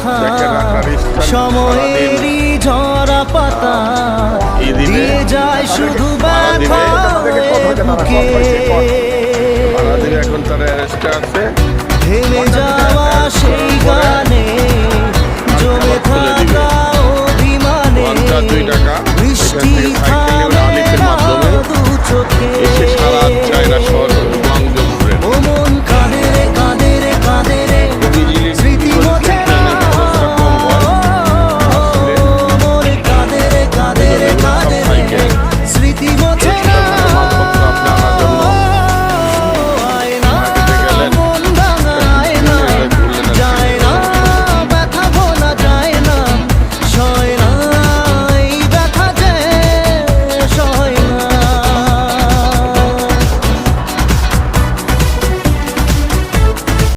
কথা সময়েরই ঝরা পাতা দিয়ে যায় শুধু ব্যথা বুকে এখন তারা অ্যারেস্টে আছে। থেমে যাওয়া সেই গানে জমে থাকা অভিমানে বৃষ্টি থামে না দু চোখে সারা চায়না শহর